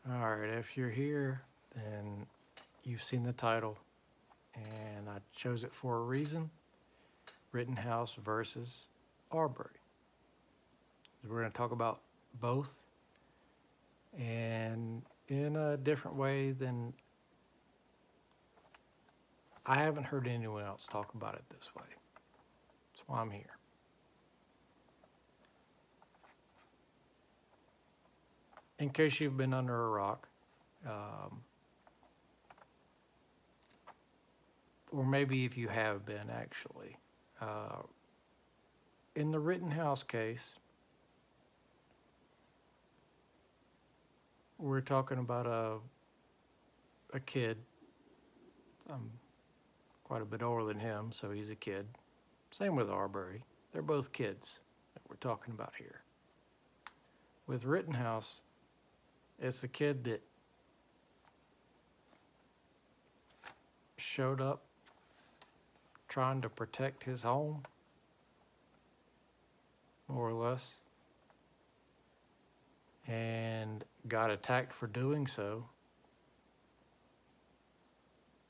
All right, if you're here, then you've seen the title, and I chose it for a reason. Rittenhouse versus Arbery. We're going to talk about both, and in a different way than I haven't heard anyone else talk about it this way. That's why I'm here. In case you've been under a rock, or maybe if you have been actually, uh, in the Rittenhouse case, we're talking about a kid. I'm quite a bit older than him, so he's a kid. Same with Arbery. They're both kids that we're talking about here. With Rittenhouse, it's a kid that showed up trying to protect his home, more or less, and got attacked for doing so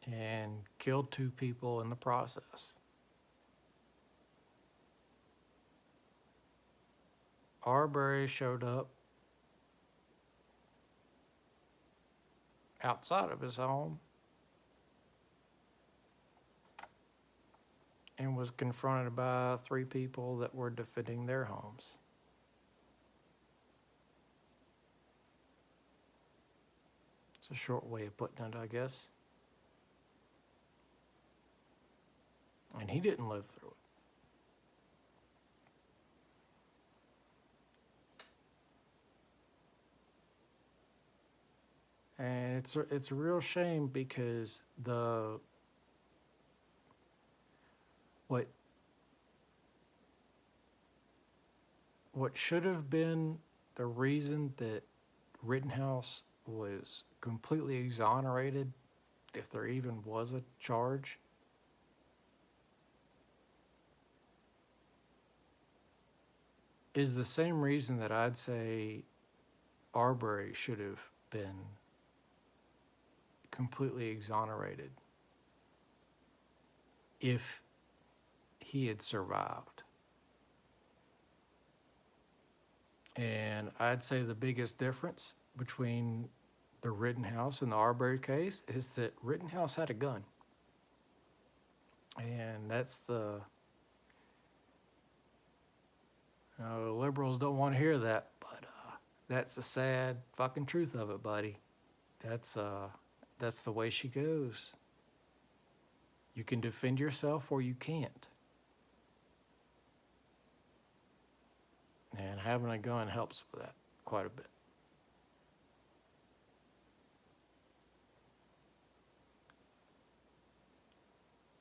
and killed two people in the process. Arbery showed up outside of his home and was confronted by three people that were defending their homes. It's a short way of putting it, I guess. And he didn't live through it. And it's a real shame because what should have been the reason that Rittenhouse was completely exonerated, if there even was a charge, is the same reason that I'd say Arbery should have been completely exonerated if he had survived. And I'd say the biggest difference between the Rittenhouse and the Arbery case is that Rittenhouse had a gun. And that's the, liberals don't want to hear that, but that's the sad fucking truth of it, buddy. That's the way she goes. You can defend yourself or you can't. And having a gun helps with that quite a bit.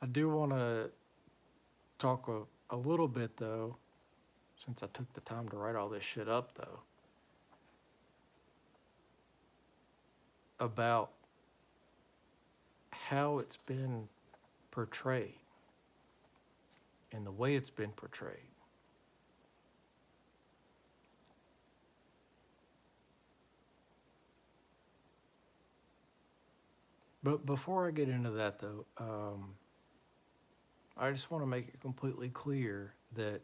I do want to talk a little bit, though, since I took the time to write all this shit up, though, about how it's been portrayed and the way it's been portrayed. But before I get into that, though, I just want to make it completely clear that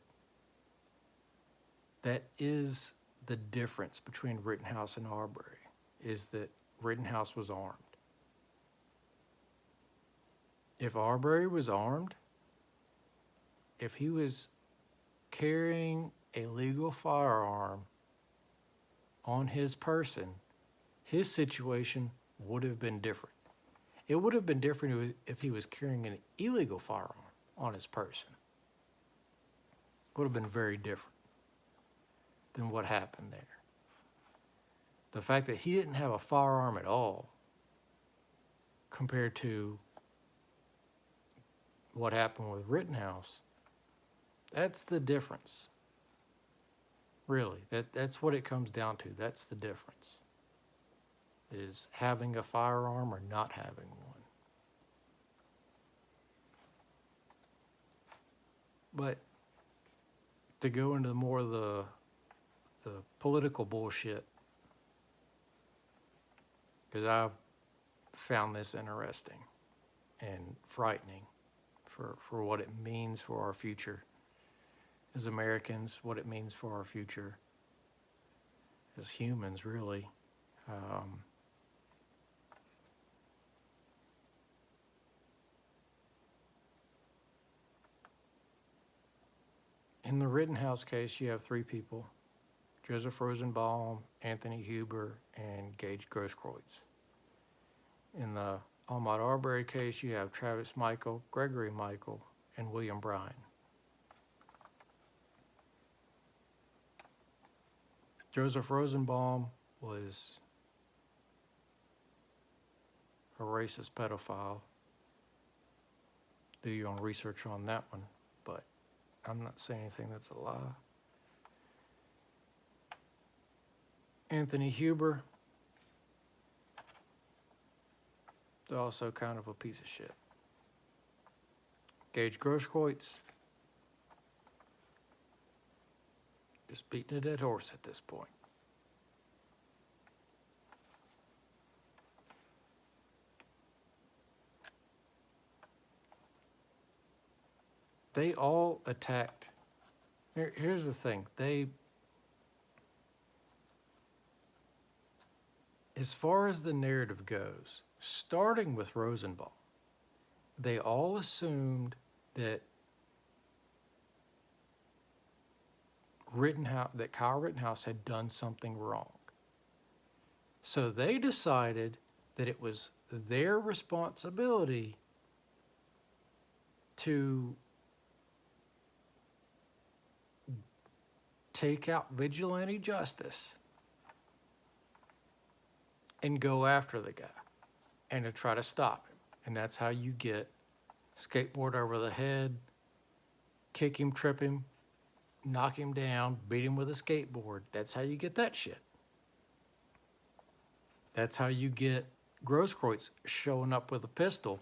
that is the difference between Rittenhouse and Arbery, is that Rittenhouse was armed. If Arbery was armed, if he was carrying a legal firearm on his person, his situation would have been different. It would have been different if he was carrying an illegal firearm on his person. It would have been very different than what happened there. The fact that he didn't have a firearm at all compared to what happened with Rittenhouse, that's the difference. Really, that's what it comes down to. That's the difference, is having a firearm or not having one. But to go into more of the political bullshit, because I've found this interesting and frightening for what it means for our future as Americans, what it means for our future as humans, really. In the Rittenhouse case, you have three people: Joseph Rosenbaum, Anthony Huber, and Gage Grosskreutz. In the Ahmaud Arbery case, you have Travis Michael, Gregory Michael, and William Bryan. Joseph Rosenbaum was a racist pedophile. Do your own research on that one, but I'm not saying anything that's a lie. Anthony Huber, also kind of a piece of shit. Gage Grosskreutz, just beating a dead horse at this point. They all attacked. Here's the thing. As far as the narrative goes, starting with Rosenbaum, they all assumed that Kyle Rittenhouse had done something wrong. So they decided that it was their responsibility to take out vigilante justice and go after the guy and to try to stop him. And that's how you get skateboard over the head, kick him, trip him, knock him down, beat him with a skateboard. That's how you get that shit. That's how you get Grosskreutz showing up with a pistol.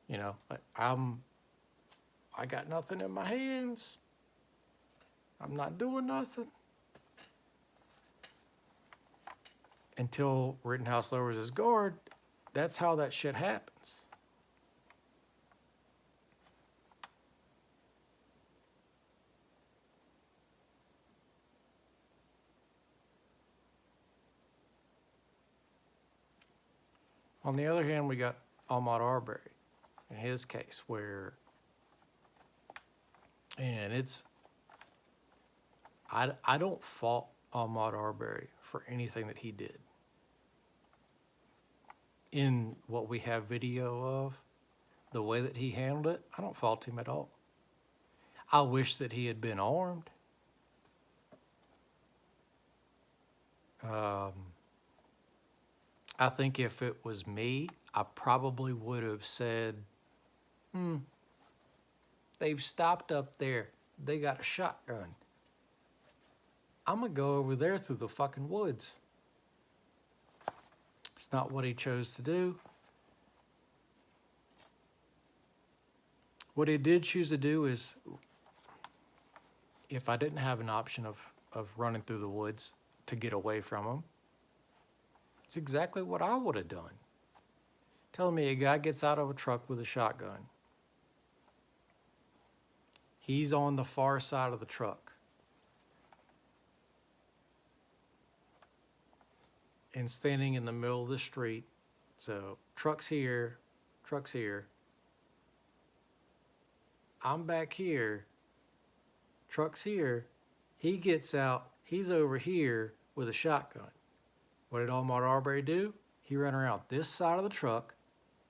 You know, like, I got nothing in my hands. I'm not doing nothing. Until Rittenhouse lowers his guard, that's how that shit happens. On the other hand, we got Ahmaud Arbery in his case where, and it's, I don't fault Ahmaud Arbery for anything that he did. In what we have video of, the way that he handled it, I don't fault him at all. I wish that he had been armed. I think if it was me, I probably would have said, they've stopped up there. They got a shotgun. I'm going to go over there through the fucking woods. It's not what he chose to do. What he did choose to do is, if I didn't have an option of running through the woods to get away from him, it's exactly what I would have done. Telling me a guy gets out of a truck with a shotgun. He's on the far side of the truck. And standing in the middle of the street. So truck's here, truck's here. I'm back here, truck's here. He gets out, he's over here with a shotgun. What did Ahmaud Arbery do? He ran around this side of the truck,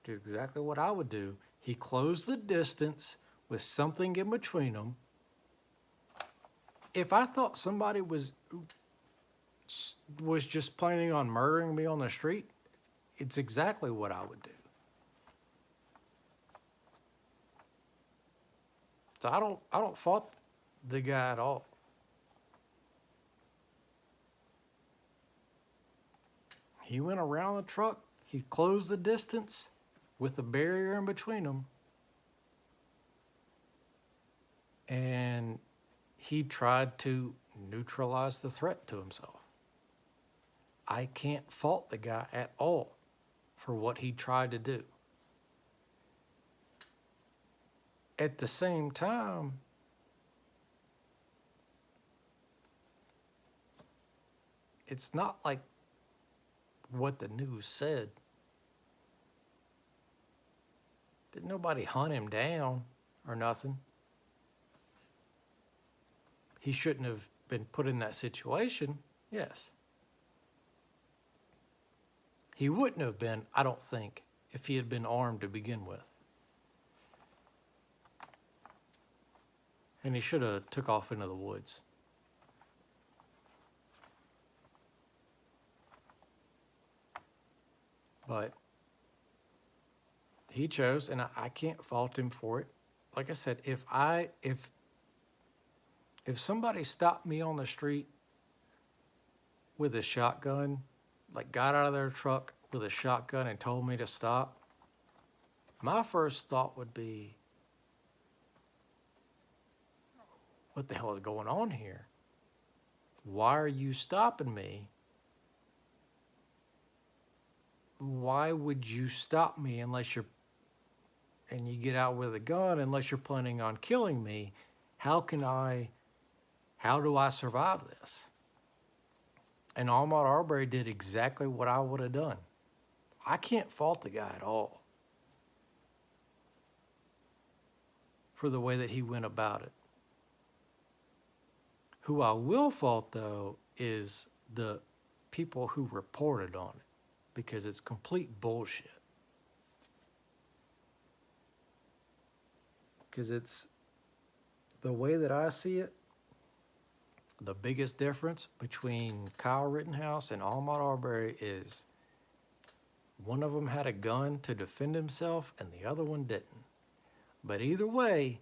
did exactly what I would do. He closed the distance with something in between them. If I thought somebody was just planning on murdering me on the street, it's exactly what I would do. So I don't fault the guy at all. He went around the truck. He closed the distance with a barrier in between them. And he tried to neutralize the threat to himself. I can't fault the guy at all for what he tried to do. At the same time, it's not like what the news said. Did nobody hunt him down or nothing? He shouldn't have been put in that situation, yes. He wouldn't have been, I don't think, if he had been armed to begin with. And he should have took off into the woods. But he chose, and I can't fault him for it. Like I said, if somebody stopped me on the street with a shotgun, like got out of their truck with a shotgun and told me to stop, my first thought would be, what the hell is going on here? Why are you stopping me? Why would you stop me and you get out with a gun unless you're planning on killing me? How do I survive this? And Ahmaud Arbery did exactly what I would have done. I can't fault the guy at all for the way that he went about it. Who I will fault, though, is the people who reported on it, because it's complete bullshit. Because it's the way that I see it, the biggest difference between Kyle Rittenhouse and Ahmaud Arbery is one of them had a gun to defend himself and the other one didn't. But either way,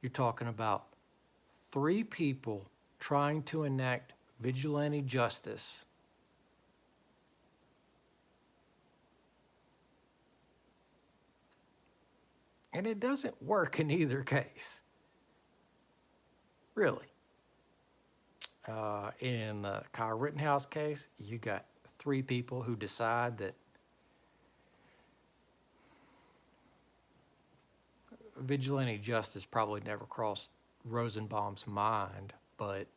you're talking about 3 people trying to enact vigilante justice. And it doesn't work in either case. Really. In the Kyle Rittenhouse case, you got 3 people who decide that vigilante justice probably never crossed Rosenbaum's mind, but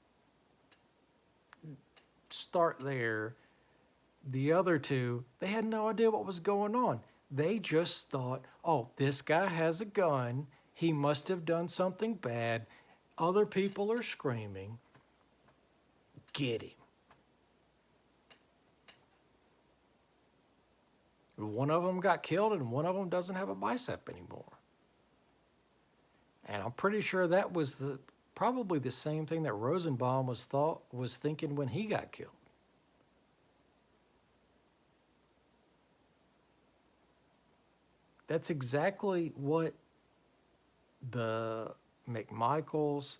start there. The other 2, they had no idea what was going on. They just thought, oh, this guy has a gun. He must have done something bad. Other people are screaming. Get him. One of them got killed and one of them doesn't have a bicep anymore. And I'm pretty sure that was probably the same thing that Rosenbaum was thinking when he got killed. That's exactly what the McMichaels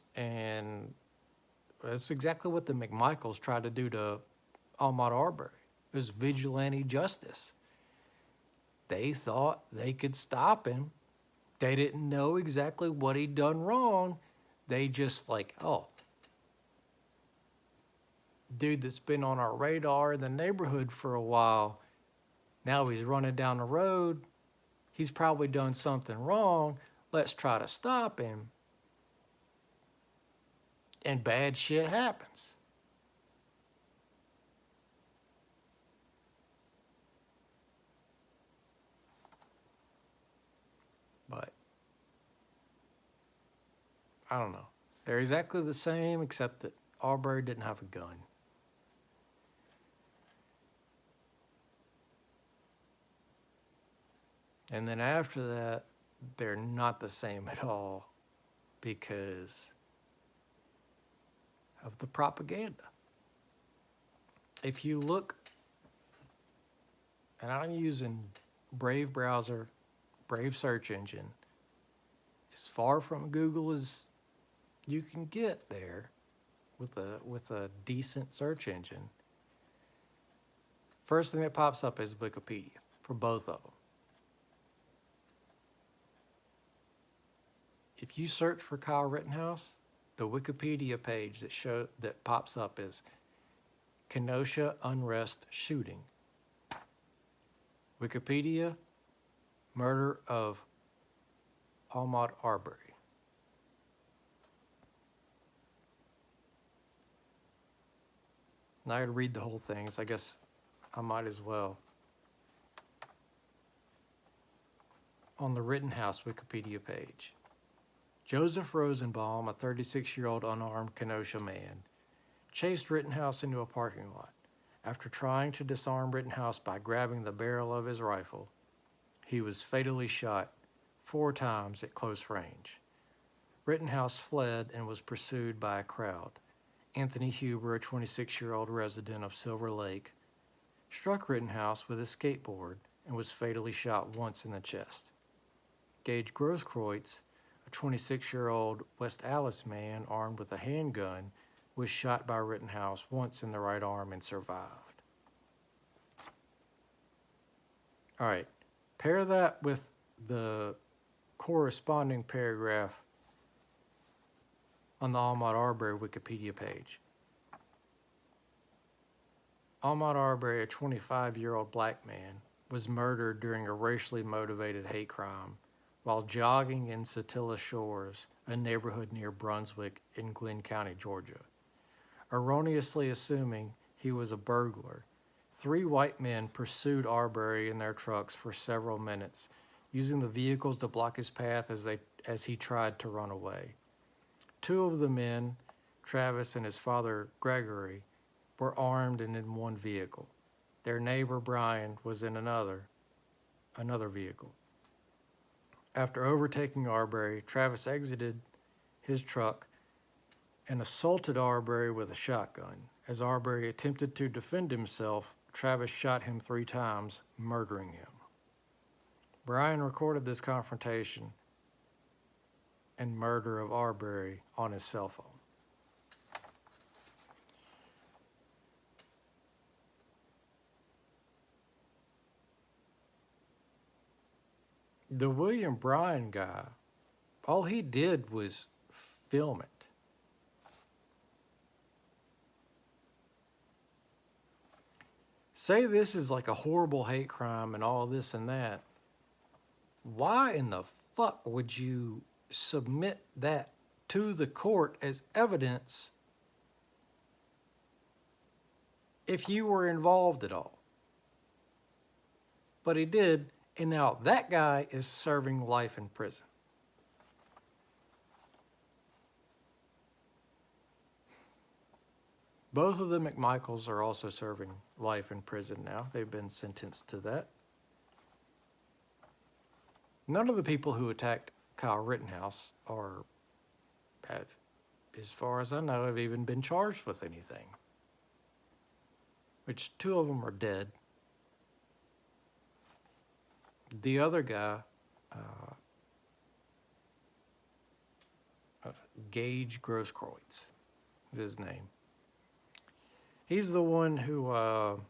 tried to do to Ahmaud Arbery. It was vigilante justice. They thought they could stop him. They didn't know exactly what he'd done wrong. They just oh, dude that's been on our radar in the neighborhood for a while, now he's running down the road. He's probably done something wrong. Let's try to stop him. And bad shit happens. But I don't know. They're exactly the same, except that Arbery didn't have a gun. And then after that, they're not the same at all because of the propaganda. If you look, and I'm using Brave browser, Brave search engine, as far from Google as you can get there with a decent search engine. First thing that pops up is Wikipedia for both of them. If you search for Kyle Rittenhouse, the Wikipedia page that pops up is Kenosha unrest shooting. Wikipedia, murder of Ahmaud Arbery. Now I gotta read the whole thing, so I guess I might as well. On the Rittenhouse Wikipedia page, Joseph Rosenbaum, a 36-year-old unarmed Kenosha man, chased Rittenhouse into a parking lot. After trying to disarm Rittenhouse by grabbing the barrel of his rifle, he was fatally shot 4 times at close range. Rittenhouse fled and was pursued by a crowd. Anthony Huber, a 26-year-old resident of Silver Lake, struck Rittenhouse with a skateboard and was fatally shot once in the chest. Gage Grosskreutz, a 26-year-old West Allis man armed with a handgun, was shot by Rittenhouse once in the right arm and survived. All right, pair that with the corresponding paragraph on the Ahmaud Arbery Wikipedia page. Ahmaud Arbery, a 25-year-old black man, was murdered during a racially motivated hate crime while jogging in Satilla Shores, a neighborhood near Brunswick in Glenn County, Georgia. Erroneously assuming he was a burglar, 3 white men pursued Arbery in their trucks for several minutes, using the vehicles to block his path as he tried to run away. 2 of the men, Travis and his father Gregory, were armed and in one vehicle. Their neighbor Brian was in another vehicle. After overtaking Arbery, Travis exited his truck and assaulted Arbery with a shotgun. As Arbery attempted to defend himself, Travis shot him 3 times, murdering him. Brian recorded this confrontation and murder of Arbery on his cell phone. The William Bryan guy, all he did was film it. Say this is like a horrible hate crime and all this and that. Why in the fuck would you submit that to the court as evidence if you were involved at all? But he did, and now that guy is serving life in prison. Both of the McMichaels are also serving life in prison now. They've been sentenced to that. None of the people who attacked Kyle Rittenhouse have, as far as I know, have even been charged with anything. Which 2 of them are dead. The other guy, Gage Grosskreutz is his name. He's the one who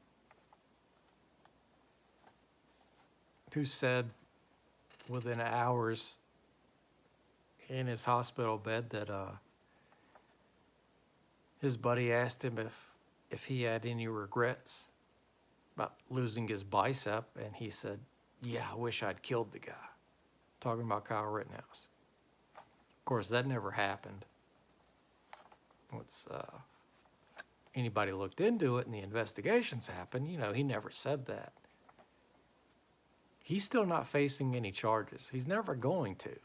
said within hours in his hospital bed that his buddy asked him if he had any regrets about losing his bicep, and he said, "Yeah, I wish I'd killed the guy," talking about Kyle Rittenhouse. Of course, that never happened. Once anybody looked into it and the investigations happened, he never said that. He's still not facing any charges. He's never going to.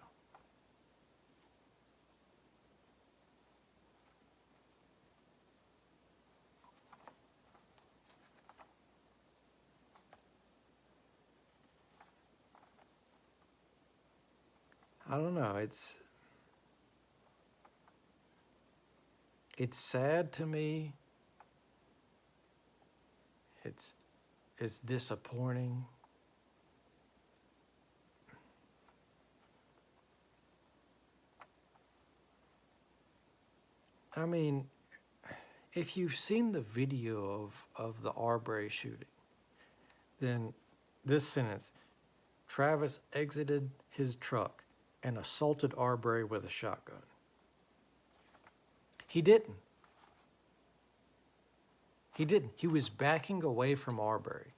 I don't know. It's sad to me. It's disappointing. I mean, if you've seen the video of the Arbery shooting, then this sentence: Travis exited his truck and assaulted Arbery with a shotgun. He didn't. He didn't. He was backing away from Arbery.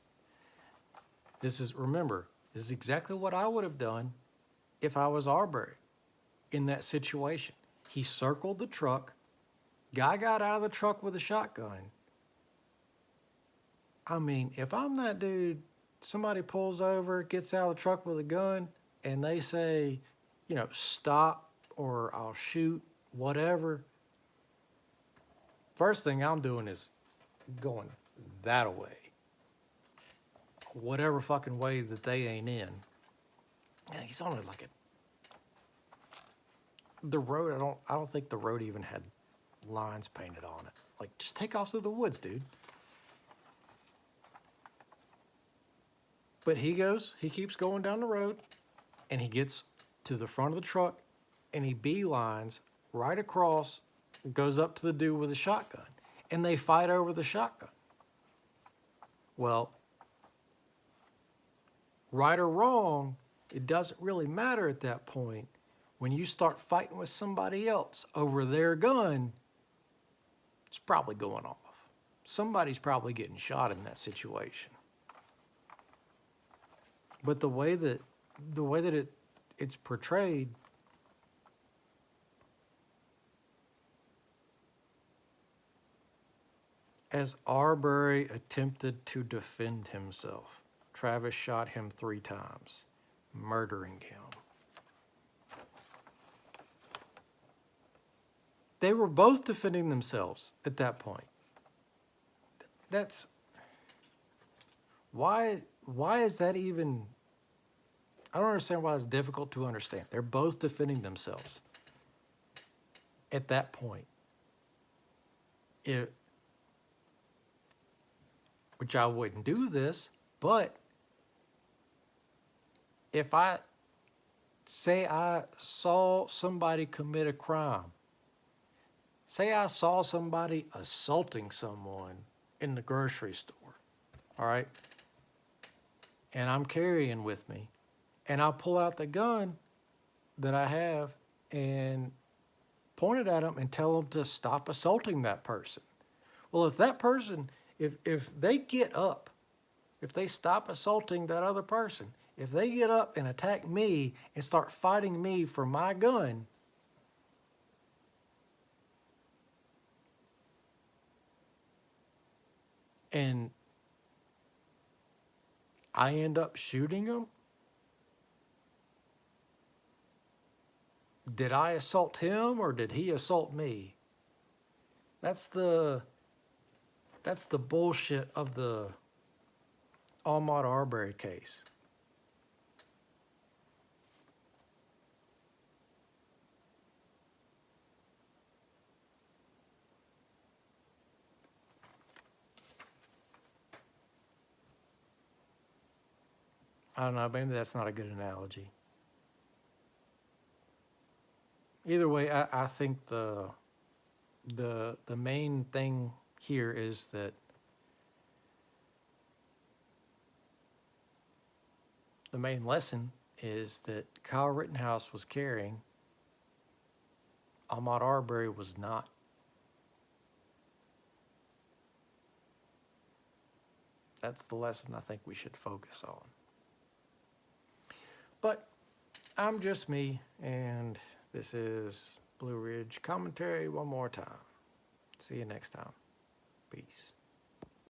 Remember, this is exactly what I would have done if I was Arbery in that situation. He circled the truck. Guy got out of the truck with a shotgun. I mean, if I'm that dude, somebody pulls over, gets out of the truck with a gun, and they say, stop or I'll shoot, whatever. First thing I'm doing is going that way. Whatever fucking way that they ain't in. And he's on the road. I don't think the road even had lines painted on it. Like, just take off through the woods, dude. But he keeps going down the road, and he gets to the front of the truck, and he beelines right across, goes up to the dude with a shotgun, and they fight over the shotgun. Well, right or wrong, it doesn't really matter at that point. When you start fighting with somebody else over their gun, it's probably going off. Somebody's probably getting shot in that situation. But the way that it's portrayed, as Arbery attempted to defend himself, Travis shot him 3 times, murdering him. They were both defending themselves at that point. Why is that even... I don't understand why it's difficult to understand. They're both defending themselves at that point. Which I wouldn't do this, but if I saw somebody commit a crime, say I saw somebody assaulting someone in the grocery store, all right, and I'm carrying with me, and I pull out the gun that I have and point it at them and tell them to stop assaulting that person. Well, if that person, if they get up, if they stop assaulting that other person, if they get up and attack me and start fighting me for my gun, and I end up shooting them, did I assault him or did he assault me? That's the bullshit of the Ahmaud Arbery case. I don't know, maybe that's not a good analogy. Either way, I think the main thing here is that the main lesson is that Kyle Rittenhouse was carrying, Ahmaud Arbery was not. That's the lesson I think we should focus on. But I'm just me, and this is Blue Ridge Commentary one more time. See you next time. Peace.